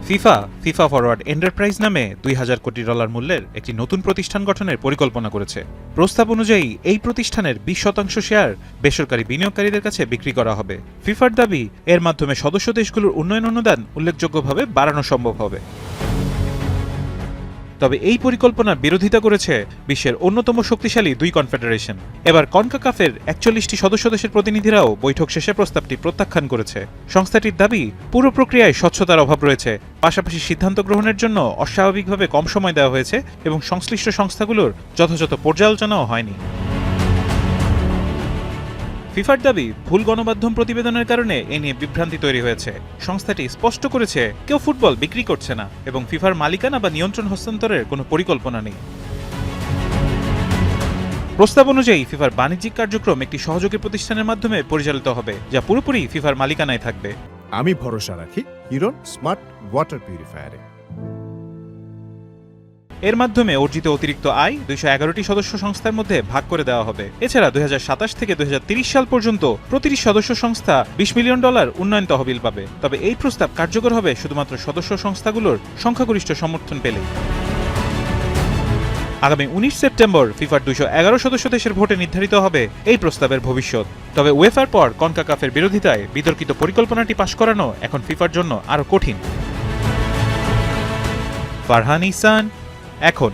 FIFA forward enterprise নামে $2,000 কোটি মূল্যের একটি নতুন প্রতিষ্ঠান গঠনের পরিকল্পনা করেছে। প্রস্তাব অনুযায়ী এই প্রতিষ্ঠানের 20% শেয়ার বেসরকারি বিনিয়োগকারীদের কাছে বিক্রি করা হবে। ফিফার দাবি, এর মাধ্যমে সদস্য দেশগুলোর উন্নয়ন অনুদান উল্লেখযোগ্যভাবে বাড়ানো সম্ভব হবে। তবে এই পরিকল্পনার বিরোধিতা করেছে বিশ্বের অন্যতম শক্তিশালী দুই কনফেডারেশন। এবার কনকাকাফের 41টি সদস্য দেশের প্রতিনিধিরাও বৈঠক শেষে প্রস্তাবটি প্রত্যাখ্যান করেছে। সংস্থাটির দাবি, পুরো প্রক্রিয়ায় স্বচ্ছতার অভাব রয়েছে, পাশাপাশি সিদ্ধান্ত গ্রহণের জন্য অস্বাভাবিকভাবে কম সময় দেওয়া হয়েছে এবং সংশ্লিষ্ট সংস্থাগুলোর যথাযথ পর্যালোচনাও হয়নি। ফিফার দাবি, ভুল গণমাধ্যম প্রতিবেদনের কারণে এ নিয়ে বিভ্রান্তি তৈরি হয়েছে। সংস্থাটি স্পষ্ট করেছে, কেউ ফুটবল বিক্রি করছে না এবং ফিফার মালিকানা বা নিয়ন্ত্রণ হস্তান্তরের কোনো পরিকল্পনা নেই। প্রস্তাব অনুযায়ী ফিফার বাণিজ্যিক কার্যক্রম একটি সহযোগী প্রতিষ্ঠানের মাধ্যমে পরিচালিত হবে, যা পুরোপুরি ফিফার মালিকানায় থাকবে। আমি ভরসা রাখি হিরন স্মার্ট ওয়াটার পিউরিফায়ারে। এর মাধ্যমে অর্জিত অতিরিক্ত আয় 211টি সদস্য সংস্থার মধ্যে ভাগ করে দেওয়া হবে। এছাড়া 2027 থেকে 2030 সাল পর্যন্ত প্রতিটি সদস্য সংস্থা $20 মিলিয়ন উন্নয়ন তহবিল পাবে। তবে এই প্রস্তাব কার্যকর হবে শুধুমাত্র সদস্য সংস্থাগুলোর সংখ্যাগরিষ্ঠ সমর্থন পেলে। আগামী 19 সেপ্টেম্বর ফিফার 211 সদস্য দেশের ভোটে নির্ধারিত হবে এই প্রস্তাবের ভবিষ্যৎ। তবে উয়েফার পর কনকাকাফের বিরোধিতায় বিতর্কিত পরিকল্পনাটি পাশ করানো এখন ফিফার জন্য আরও কঠিন। ফারহান ইহসান, এখন।